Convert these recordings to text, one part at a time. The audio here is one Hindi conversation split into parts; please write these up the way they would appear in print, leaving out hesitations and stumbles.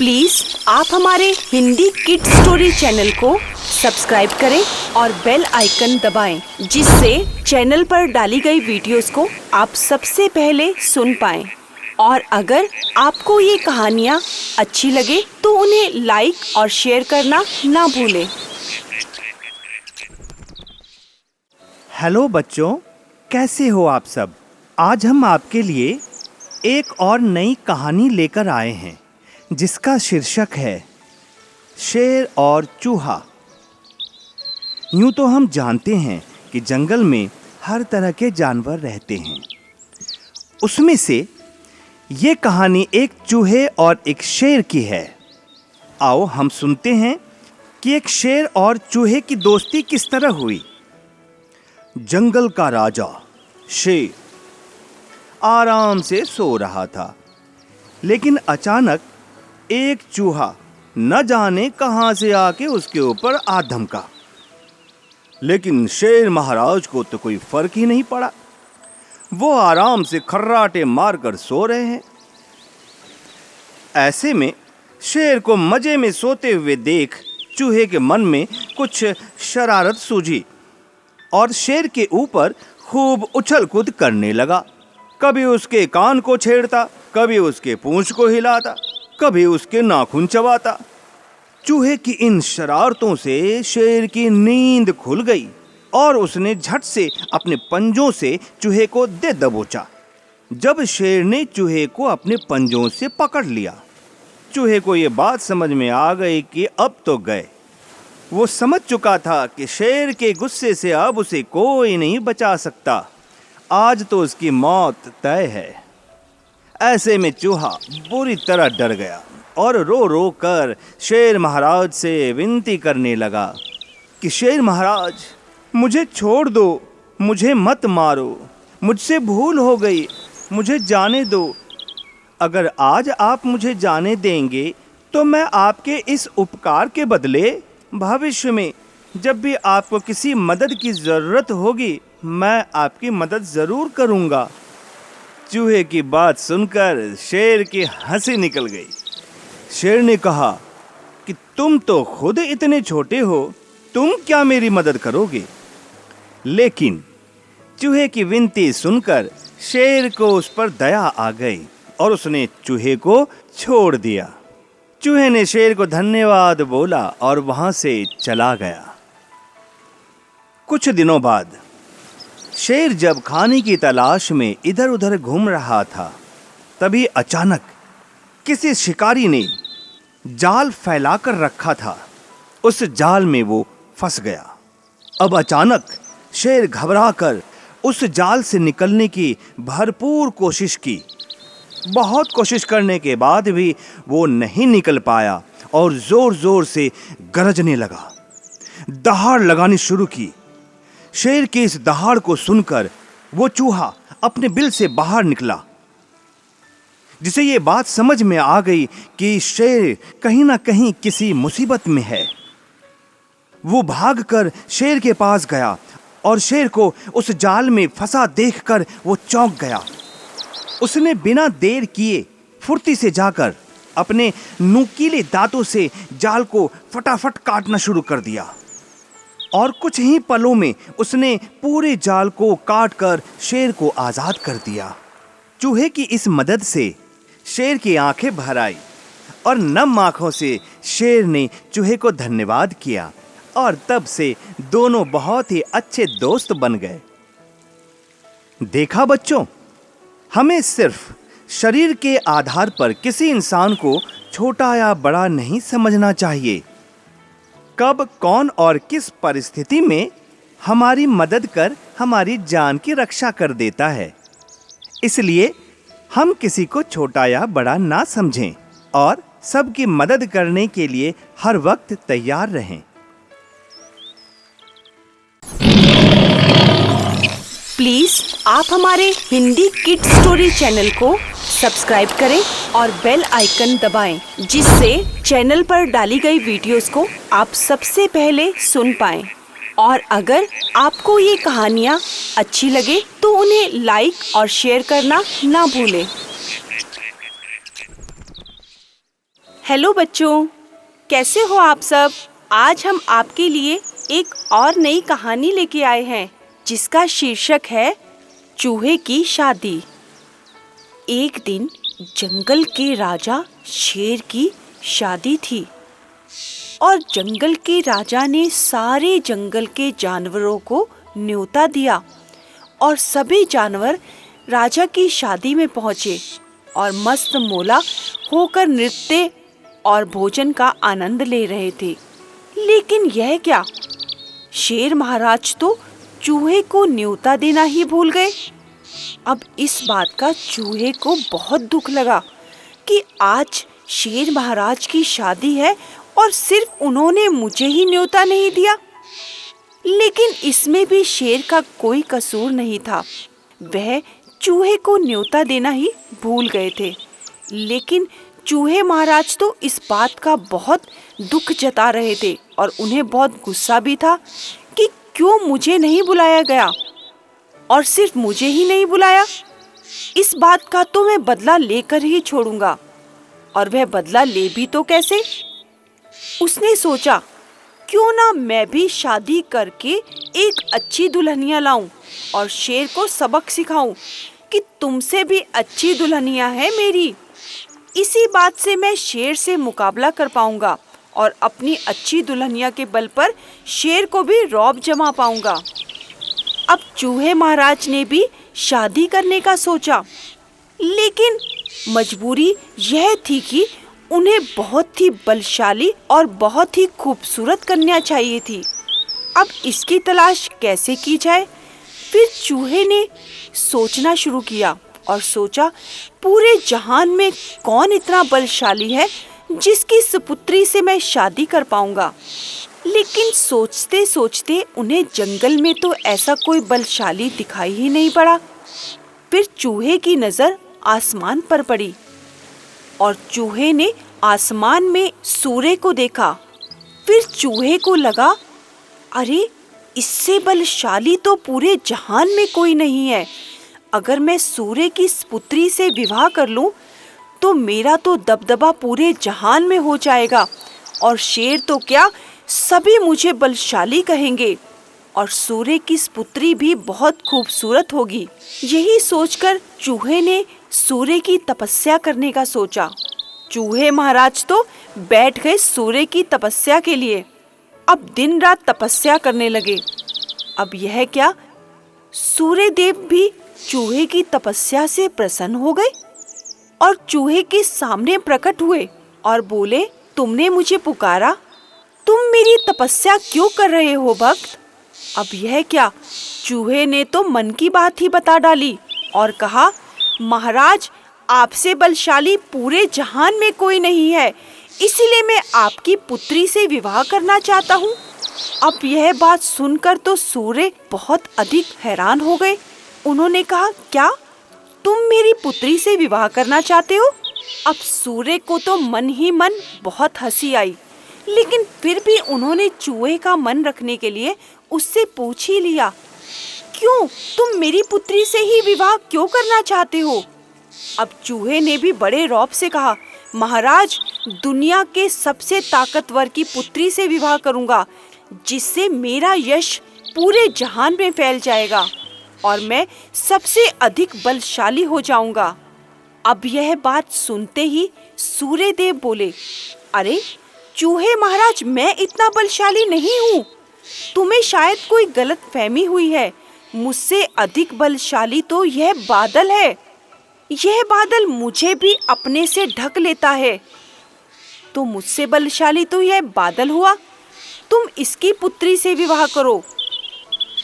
प्लीज आप हमारे हिंदी किड्स स्टोरी चैनल को सब्सक्राइब करें और बेल आइकन दबाएं, जिससे चैनल पर डाली गई वीडियोस को आप सबसे पहले सुन पाएं। और अगर आपको ये कहानियाँ अच्छी लगे तो उन्हें लाइक और शेयर करना ना भूलें। हेलो बच्चों, कैसे हो आप सब? आज हम आपके लिए एक और नई कहानी लेकर आए हैं जिसका शीर्षक है शेर और चूहा। यूं तो हम जानते हैं कि जंगल में हर तरह के जानवर रहते हैं। उसमें से ये कहानी एक चूहे और एक शेर की है। आओ हम सुनते हैं कि एक शेर और चूहे की दोस्ती किस तरह हुई। जंगल का राजा शेर आराम से सो रहा था, लेकिन अचानक एक चूहा न जाने कहां से आके उसके ऊपर आ धमका। लेकिन शेर महाराज को तो कोई फर्क ही नहीं पड़ा। वो आराम से खर्राटे मारकर सो रहे हैं। ऐसे में शेर को मजे में सोते हुए देख चूहे के मन में कुछ शरारत सूझी और शेर के ऊपर खूब उछल कूद करने लगा। कभी उसके कान को छेड़ता, कभी उसके पूंछ को हिलाता, कभी उसके नाखून चबाता। चूहे की इन शरारतों से शेर की नींद खुल गई और उसने झट से अपने पंजों से चूहे को दे दबोचा। जब शेर ने चूहे को अपने पंजों से पकड़ लिया, चूहे को ये बात समझ में आ गई कि अब तो गए। वो समझ चुका था कि शेर के गुस्से से अब उसे कोई नहीं बचा सकता। आज तो उसकी मौत तय है। ऐसे में चूहा बुरी तरह डर गया और रो रो कर शेर महाराज से विनती करने लगा कि शेर महाराज, मुझे छोड़ दो, मुझे मत मारो, मुझसे भूल हो गई, मुझे जाने दो। अगर आज आप मुझे जाने देंगे तो मैं आपके इस उपकार के बदले भविष्य में जब भी आपको किसी मदद की ज़रूरत होगी, मैं आपकी मदद ज़रूर करूँगा। चूहे की बात सुनकर शेर की हंसी निकल गई। शेर ने कहा कि तुम तो खुद इतने छोटे हो, तुम क्या मेरी मदद करोगे? लेकिन चूहे की विनती सुनकर शेर को उस पर दया आ गई और उसने चूहे को छोड़ दिया। चूहे ने शेर को धन्यवाद बोला और वहां से चला गया। कुछ दिनों बाद शेर जब खाने की तलाश में इधर उधर घूम रहा था, तभी अचानक किसी शिकारी ने जाल फैलाकर रखा था। उस जाल में वो फंस गया। अब अचानक शेर घबराकर उस जाल से निकलने की भरपूर कोशिश की। बहुत कोशिश करने के बाद भी वो नहीं निकल पाया और जोर जोर से गरजने लगा, दहाड़ लगानी शुरू की। शेर की इस दहाड़ को सुनकर वो चूहा अपने बिल से बाहर निकला, जिसे ये बात समझ में आ गई कि शेर कहीं ना कहीं किसी मुसीबत में है। वो भागकर शेर के पास गया और शेर को उस जाल में फंसा देखकर वो चौंक गया। उसने बिना देर किए फुर्ती से जाकर अपने नुकीले दांतों से जाल को फटाफट काटना शुरू कर दिया और कुछ ही पलों में उसने पूरे जाल को काटकर शेर को आज़ाद कर दिया। चूहे की इस मदद से शेर की आंखें भर आई और नम आंखों से शेर ने चूहे को धन्यवाद किया और तब से दोनों बहुत ही अच्छे दोस्त बन गए। देखा बच्चों, हमें सिर्फ शरीर के आधार पर किसी इंसान को छोटा या बड़ा नहीं समझना चाहिए। कब, कौन और किस परिस्थिति में हमारी मदद कर हमारी जान की रक्षा कर देता है। इसलिए हम किसी को छोटा या बड़ा ना समझें और सबकी मदद करने के लिए हर वक्त तैयार रहें। प्लीज आप हमारे हिंदी किड्स स्टोरी चैनल को सब्सक्राइब करें और बेल आइकन दबाएं, जिससे चैनल पर डाली गई वीडियोस को आप सबसे पहले सुन पाएं। और अगर आपको ये कहानियाँ अच्छी लगे तो उन्हें लाइक और शेयर करना ना भूलें। हेलो बच्चों, कैसे हो आप सब? आज हम आपके लिए एक और नई कहानी लेके आए हैं जिसका शीर्षक है चूहे की शादी। एक दिन जंगल के राजा शेर की शादी थी और जंगल के राजा ने सारे जंगल के जानवरों को न्योता दिया और सभी जानवर राजा की शादी में पहुंचे और मस्त मौला होकर नृत्य और भोजन का आनंद ले रहे थे। लेकिन यह क्या, शेर महाराज तो चूहे को न्योता देना ही भूल गए। अब इस बात का चूहे को बहुत दुख लगा कि आज शेर महाराज की शादी है और सिर्फ उन्होंने मुझे ही न्योता नहीं दिया। लेकिन इसमें भी शेर का कोई कसूर नहीं था, वह चूहे को न्योता देना ही भूल गए थे। लेकिन चूहे महाराज तो इस बात का बहुत दुख जता रहे थे और उन्हें बहुत गुस्सा भी था कि क्यों मुझे नहीं बुलाया गया और सिर्फ मुझे ही नहीं बुलाया। इस बात का तो मैं बदला लेकर ही छोड़ूंगा। और वह बदला ले भी तो कैसे? उसने सोचा, क्यों ना मैं भी शादी करके एक अच्छी दुल्हनिया लाऊं और शेर को सबक सिखाऊं कि तुमसे भी अच्छी दुल्हनिया है मेरी। इसी बात से मैं शेर से मुकाबला कर पाऊंगा और अपनी अच्छी दुल्हनिया के बल पर शेर को भी रौब जमा पाऊंगा। अब चूहे महाराज ने भी शादी करने का सोचा, लेकिन मजबूरी यह थी कि उन्हें बहुत ही बलशाली और बहुत ही खूबसूरत कन्या चाहिए थी। अब इसकी तलाश कैसे की जाए? फिर चूहे ने सोचना शुरू किया और सोचा, पूरे जहान में कौन इतना बलशाली है जिसकी सुपुत्री से मैं शादी कर पाऊंगा। लेकिन सोचते सोचते उन्हें जंगल में तो ऐसा कोई बलशाली दिखाई ही नहीं पड़ा। फिर चूहे की नजर आसमान पर पड़ी और चूहे ने आसमान में सूर्य को देखा। फिर चूहे को लगा, अरे इससे बलशाली तो पूरे जहान में कोई नहीं है। अगर मैं सूर्य की पुत्री से विवाह कर लूं तो मेरा तो दबदबा पूरे जहान में हो जाएगा और शेर तो क्या, सभी मुझे बलशाली कहेंगे और सूर्य की पुत्री भी बहुत खूबसूरत होगी। यही सोचकर चूहे ने सूर्य की तपस्या करने का सोचा। चूहे महाराज तो बैठ गए सूर्य की तपस्या के लिए। अब दिन रात तपस्या करने लगे। अब यह क्या, सूर्य देव भी चूहे की तपस्या से प्रसन्न हो गए और चूहे के सामने प्रकट हुए और बोले, तुमने मुझे पुकारा, तुम मेरी तपस्या क्यों कर रहे हो भक्त? अब यह क्या, चूहे ने तो मन की बात ही बता डाली और कहा, महाराज आपसे बलशाली पूरे जहान में कोई नहीं है, इसीलिए मैं आपकी पुत्री से विवाह करना चाहता हूँ। अब यह बात सुनकर तो सूर्य बहुत अधिक हैरान हो गए। उन्होंने कहा, क्या तुम मेरी पुत्री से विवाह करना चाहते हो? अब सूर्य को तो मन ही मन बहुत हंसी आई, लेकिन फिर भी उन्होंने चूहे का मन रखने के लिए उससे पूछ ही लिया, क्यों तुम मेरी पुत्री से ही विवाह क्यों करना चाहते हो? अब चूहे ने भी बड़े रौब से कहा, महाराज दुनिया के सबसे ताकतवर की पुत्री से विवाह करूंगा, जिससे मेरा यश पूरे जहान में फैल जाएगा और मैं सबसे अधिक बलशाली हो जाऊंगा। अब यह बात सुनते ही सूर्य देव बोले, अरे चूहे महाराज, मैं इतना बलशाली नहीं हूँ, तुम्हें शायद कोई गलत फहमी हुई है। मुझसे अधिक बलशाली तो यह बादल है। यह बादल मुझे भी अपने से ढक लेता है, तो मुझसे बलशाली तो यह बादल हुआ। तुम इसकी पुत्री से विवाह करो,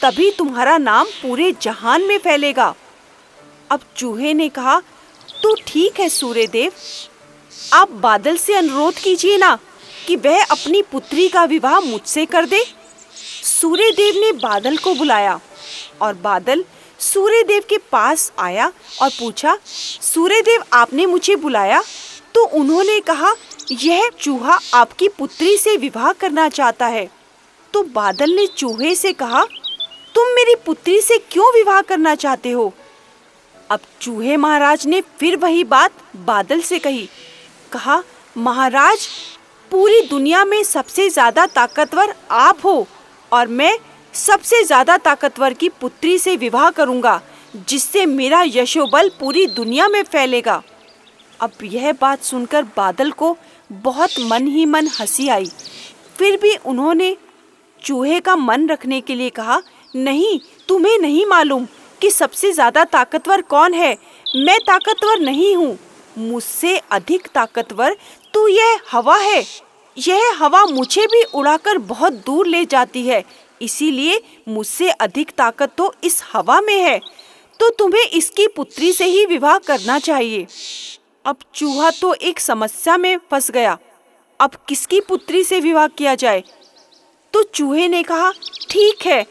तभी तुम्हारा नाम पूरे जहान में फैलेगा। अब चूहे ने कहा, तो ठीक है सूर्यदेव, आप बादल से अनुरोध कीजिए ना कि वह अपनी पुत्री का विवाह मुझसे कर दे। सूर्यदेव ने बादल को बुलाया और बादल सूर्यदेव के पास आया और पूछा, सूर्यदेव आपने मुझे बुलाया? तो उन्होंने कहा, यह चूहा आपकी पुत्री से विवाह करना चाहता है। तो बादल ने चूहे से कहा, तुम मेरी पुत्री से क्यों विवाह करना चाहते हो? अब चूहे महाराज ने फिर वही बात बादल से कही। कहा, महाराज, पूरी दुनिया में सबसे ज्यादा ताकतवर आप हो और मैं सबसे ज्यादा ताकतवर की पुत्री से विवाह करूंगा, जिससे मेरा यशोबल पूरी दुनिया में फैलेगा। अब यह बात सुनकर बादल को बहुत मन ही मन हंसी आई। फिर भी उन्होंने चूहे का मन रखने के लिए कहा, नहीं, तुम्हें नहीं मालूम कि सबसे ज्यादा ताकतवर कौन है। मैं ताकतवर नहीं हूँ, मुझसे अधिक ताकतवर तो यह हवा है। यह हवा मुझे भी उड़ाकर बहुत दूर ले जाती है, इसीलिए मुझसे अधिक ताकत तो इस हवा में है। तो तुम्हें इसकी पुत्री से ही विवाह करना चाहिए। अब चूहा तो एक समस्या में फंस गया। अब किसकी पुत्री से विवाह किया जाए? तो चूहे ने कहा, ठीक है,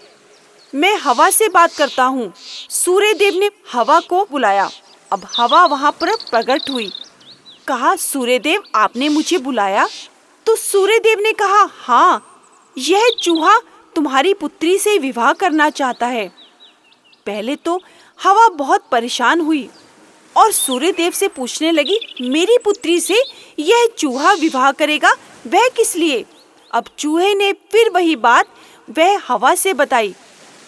मैं हवा से बात करता हूँ। सूर्य देव ने हवा को बुलाया। अब हवा वहाँ पर प्रकट हुई। कहा, सूर्य देव, आपने मुझे बुलाया? तो सूर्य देव ने कहा, हाँ, यह चूहा तुम्हारी पुत्री से विवाह करना चाहता है। पहले तो हवा बहुत परेशान हुई और सूर्य देव से पूछने लगी, मेरी पुत्री से यह चूहा विवाह करेगा, वह किस लिए? अब चूहे ने फिर वही बात वह हवा से बताई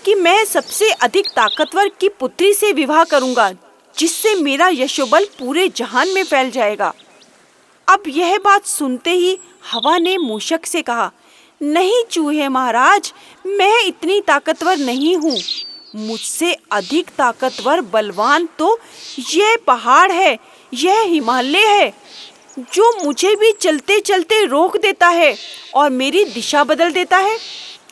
कि मैं सबसे अधिक ताकतवर की पुत्री से विवाह करूंगा, जिससे मेरा यशोबल पूरे जहान में फैल जाएगा। अब यह बात सुनते ही हवा ने मूषक से कहा, नहीं चूहे महाराज, मैं इतनी ताकतवर नहीं हूँ। मुझसे अधिक ताकतवर बलवान तो यह पहाड़ है, यह हिमालय है, जो मुझे भी चलते चलते रोक देता है और मेरी दिशा बदल देता है।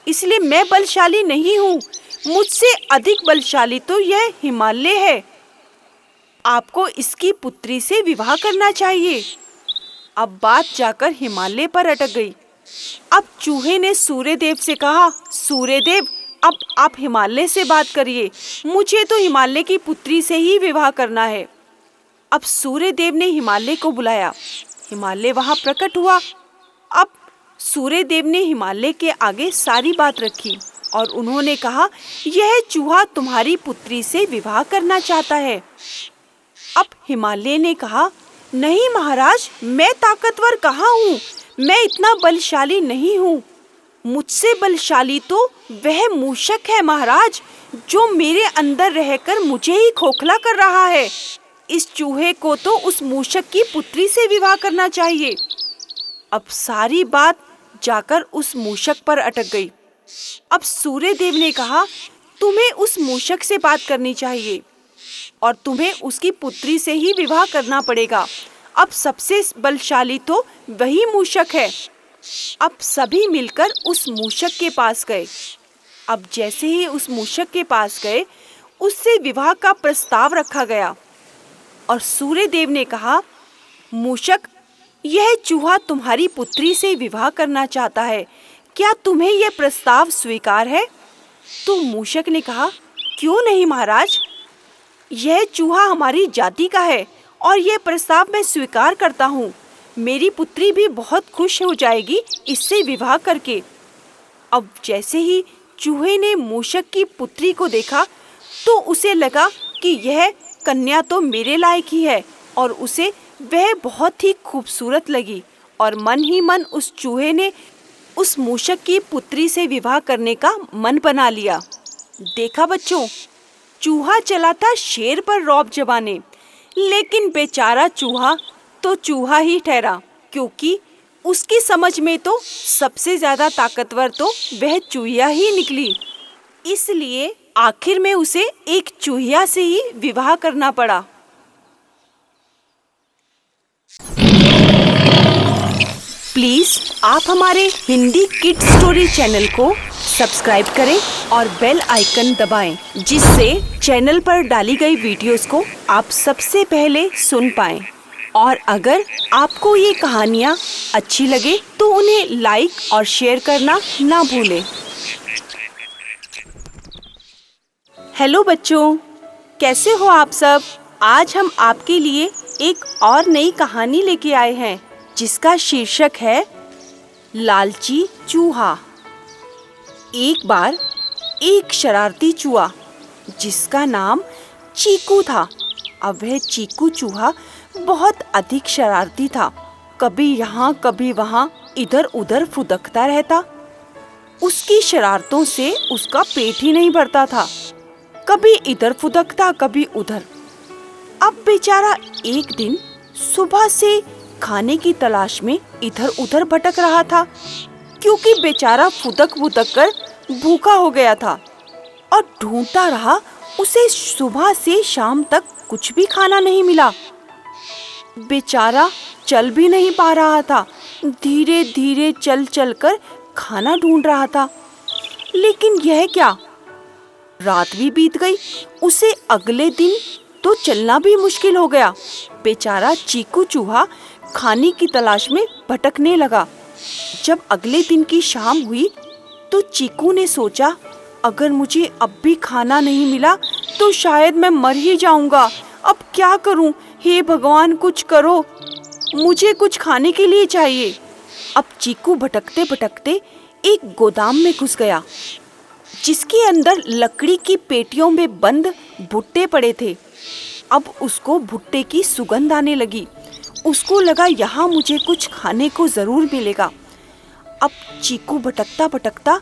इसलिए मैं बलशाली नहीं हूँ, मुझसे अधिक बलशाली तो यह हिमालय है। आपको इसकी पुत्री से विवाह करना चाहिए। अब बात जाकर हिमालय पर अटक गई। अब चूहे ने सूर्य देव से कहा, सूर्य देव, अब आप हिमालय से बात करिए, मुझे तो हिमालय की पुत्री से ही विवाह करना है। अब सूर्य देव ने हिमालय को बुलाया। हिमालय वहाँ प्रकट हुआ। अब सूर्य देव ने हिमालय के आगे सारी बात रखी और उन्होंने कहा, यह चूहा तुम्हारी पुत्री से विवाह करना चाहता है। अब हिमालय ने कहा, नहीं महाराज, मैं ताकतवर कहाँ हूँ, मैं इतना बलशाली नहीं हूँ। मुझसे बलशाली तो वह मूषक है महाराज, जो मेरे अंदर रहकर मुझे ही खोखला कर रहा है। इस चूहे को तो उस मूषक की पुत्री से विवाह करना चाहिए। अब सारी बात जाकर उस मूषक पर अटक गई। अब सूर्य देव ने कहा, तुम्हें उस मूषक से बात करनी चाहिए और तुम्हें उसकी पुत्री से ही विवाह करना पड़ेगा। अब सबसे बलशाली तो वही मूषक है। अब सभी मिलकर उस मूषक के पास गए। अब जैसे ही उस मूषक के पास गए, उससे विवाह का प्रस्ताव रखा गया और सूर्य देव ने कहा, मूषक, यह चूहा तुम्हारी पुत्री से विवाह करना चाहता है, क्या तुम्हें यह प्रस्ताव स्वीकार है? तो मूषक ने कहा, क्यों नहीं महाराज, यह चूहा हमारी जाति का है और यह प्रस्ताव मैं स्वीकार करता हूँ। मेरी पुत्री भी बहुत खुश हो जाएगी इससे विवाह करके। अब जैसे ही चूहे ने मूषक की पुत्री को देखा तो उसे लगा कि यह कन्या तो मेरे लायक ही है और उसे वह बहुत ही खूबसूरत लगी और मन ही मन उस चूहे ने उस मूषक की पुत्री से विवाह करने का मन बना लिया। देखा बच्चों, चूहा चला था शेर पर रौब जमाने, लेकिन बेचारा चूहा तो चूहा ही ठहरा, क्योंकि उसकी समझ में तो सबसे ज्यादा ताकतवर तो वह चूहिया ही निकली। इसलिए आखिर में उसे एक चूहिया से ही विवाह करना पड़ा। प्लीज आप हमारे हिंदी किड स्टोरी चैनल को सब्सक्राइब करें और बेल आइकन दबाएं, जिससे चैनल पर डाली गई वीडियोस को आप सबसे पहले सुन पाएं। और अगर आपको ये कहानियाँ अच्छी लगे तो उन्हें लाइक और शेयर करना ना भूलें। हेलो बच्चों, कैसे हो आप सब? आज हम आपके लिए एक और नई कहानी लेके आए हैं, जिसका शीर्षक है लालची चूहा। एक बार एक शरारती चूहा जिसका नाम चीकू था। अब वह चीकू चूहा बहुत अधिक शरारती था कभी यहाँ कभी वहाँ इधर उधर फुदकता रहता। उसकी शरारतों से उसका पेट ही नहीं भरता था। कभी इधर फुदकता, कभी उधर। अब बेचारा एक दिन सुबह से खाने की तलाश में इधर उधर भटक रहा था, क्योंकि बेचारा फुदक फुदक कर भूखा हो गया था और ढूंढता रहा। उसे सुबह से शाम तक कुछ भी खाना नहीं मिला। बेचारा चल भी नहीं पा रहा था, धीरे धीरे चल चल कर खाना ढूंढ रहा था। लेकिन यह क्या, रात भी बीत गई। उसे अगले दिन तो चलना भी मुश्किल हो गया। बेचारा चीकू चूहा खाने की तलाश में भटकने लगा। जब अगले दिन की शाम हुई तो चीकू ने सोचा, अगर मुझे अब भी खाना नहीं मिला तो शायद मैं मर ही जाऊंगा। अब क्या करूं? हे भगवान, कुछ करो, मुझे कुछ खाने के लिए चाहिए। अब चीकू भटकते भटकते एक गोदाम में घुस गया, जिसके अंदर लकड़ी की पेटियों में बंद भुट्टे पड़े थे। अब उसको भुट्टे की सुगंध आने लगी। उसको लगा यहाँ मुझे कुछ खाने को जरूर मिलेगा। अब चीकू भटकता भटकता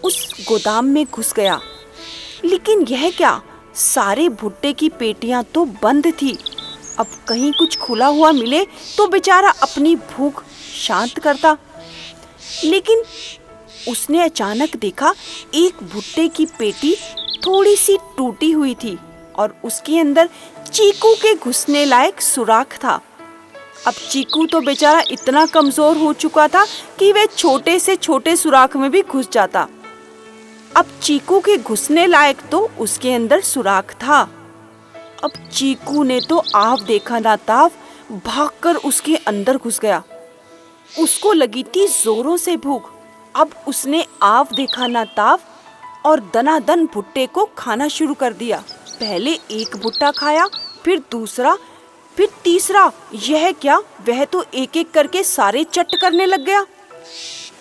उस गोदाम में घुस गया। लेकिन यह क्या, सारे भुट्टे की पेटियां तो बंद थी। अब कहीं कुछ खुला हुआ मिले तो बेचारा अपनी भूख शांत करता। लेकिन उसने अचानक देखा एक भुट्टे की पेटी थोड़ी सी टूटी हुई थी और उसके अंदर चीकू के घुसने लायक सुराख था। अब चीकू तो बेचारा इतना कमजोर हो चुका था कि वह छोटे से छोटे सुराख में भी घुस जाता। अब चीकू के घुसने लायक तो उसके अंदर सुराख था। अब चीकू ने तो आव देखा ना ताव, भागकर उसके अंदर घुस गया। उसको लगी थी जोरों से भूख। अब उसने आव देखा ना ताव और दनादन भुट्टे को खाना शुरू कर दिया। पहले एक भुट्टा खाया, फिर दूसरा, फिर तीसरा। यह क्या, वह तो एक एक करके सारे चट करने लग गया।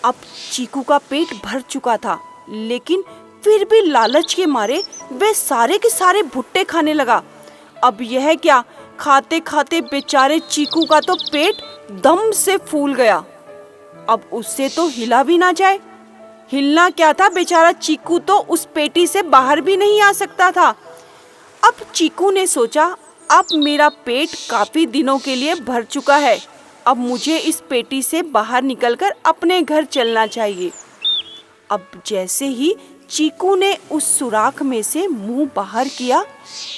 अब चीकू का पेट भर चुका था, लेकिन फिर भी लालच के मारे वह सारे के सारे भुट्टे खाने लगा। अब यह क्या, खाते खाते बेचारे चीकू का तो पेट दम से फूल गया। अब उससे तो हिला भी ना जाए। हिलना क्या था, बेचारा चीकू तो उस पेटी से बाहर भी नहीं आ सकता था। अब चीकू ने सोचा, अब मेरा पेट काफी दिनों के लिए भर चुका है। अब मुझे इस पेटी से बाहर निकलकर अपने घर चलना चाहिए। अब जैसे ही चीकू ने उस सुराख में से मुंह बाहर किया,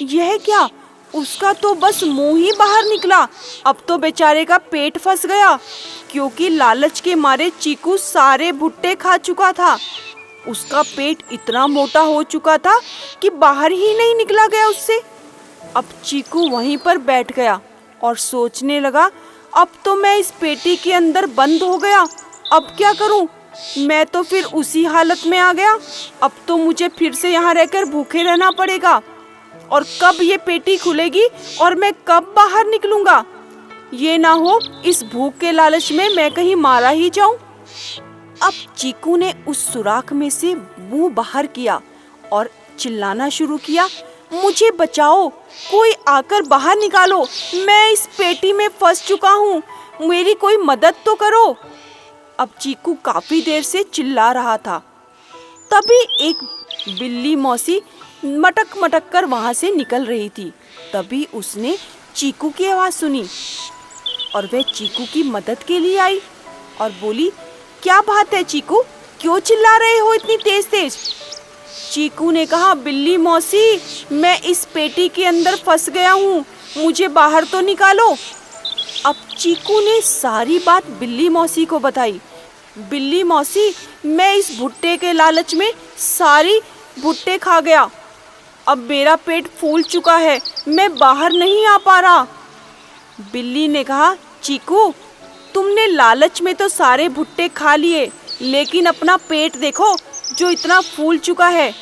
यह क्या, उसका तो बस मुंह ही बाहर निकला। अब तो बेचारे का पेट फंस गया, क्योंकि लालच के मारे चीकू सारे भुट्टे खा चुका था। उसका पेट इतना मोटा हो चुका था कि बाहर ही नहीं निकला गया उससे। अब चीकू वहीं पर बैठ गया और सोचने लगा, अब तो मैं इस पेटी के अंदर बंद हो गया, अब क्या करूं? मैं तो फिर उसी हालत में आ गया। अब तो मुझे फिर से यहाँ रहकर भूखे रहना पड़ेगा। और कब ये पेटी खुलेगी और मैं कब बाहर निकलूंगा? ये ना हो इस भूख के लालच में मैं कहीं मारा ही जाऊं। अब चीकू ने उस सुराख में से मुंह बाहर किया और चिल्लाना शुरू किया, मुझे बचाओ, कोई आकर बाहर निकालो, मैं इस पेटी में फंस चुका हूँ, मेरी कोई मदद तो करो। अब चीकू काफी देर से चिल्ला रहा था। तभी एक बिल्ली मौसी मटक मटक कर वहां से निकल रही थी। तभी उसने चीकू की आवाज सुनी और वह चीकू की मदद के लिए आई और बोली, क्या बात है चीकू, क्यों चिल्ला रहे हो इतनी तेज तेज? चीकू ने कहा, बिल्ली मौसी, मैं इस पेटी के अंदर फंस गया हूँ, मुझे बाहर तो निकालो। अब चीकू ने सारी बात बिल्ली मौसी को बताई। बिल्ली मौसी, मैं इस भुट्टे के लालच में सारी भुट्टे खा गया। अब मेरा पेट फूल चुका है, मैं बाहर नहीं आ पा रहा। बिल्ली ने कहा, चीकू, तुमने लालच में तो सारे भुट्टे खा लिए, लेकिन अपना पेट देखो जो इतना फूल चुका है।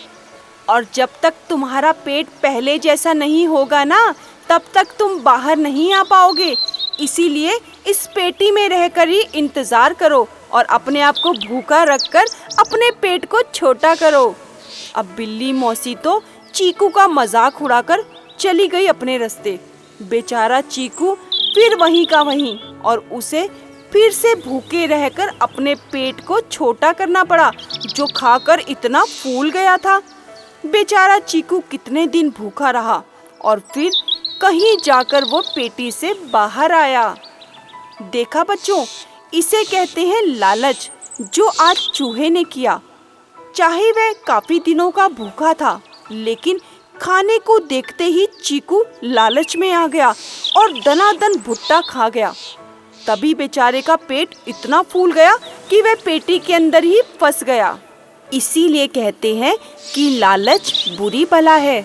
और जब तक तुम्हारा पेट पहले जैसा नहीं होगा ना, तब तक तुम बाहर नहीं आ पाओगे। इसीलिए इस पेटी में रहकर ही इंतजार करो और अपने आप को भूखा रखकर अपने पेट को छोटा करो। अब बिल्ली मौसी तो चीकू का मजाक उड़ाकर चली गई अपने रास्ते। बेचारा चीकू फिर वहीं का वहीं, और उसे फिर से भूखे रहकर अपने पेट को छोटा करना पड़ा, जो खाकर इतना फूल गया था। बेचारा चीकू कितने दिन भूखा रहा और फिर कहीं जाकर वो पेटी से बाहर आया। देखा बच्चों, इसे कहते हैं लालच, जो आज चूहे ने किया। चाहे वह काफी दिनों का भूखा था, लेकिन खाने को देखते ही चीकू लालच में आ गया और दनादन भुट्टा खा गया। तभी बेचारे का पेट इतना फूल गया कि वह पेटी के अंदर ही फंस गया। इसीलिए कहते हैं कि लालच बुरी बला है।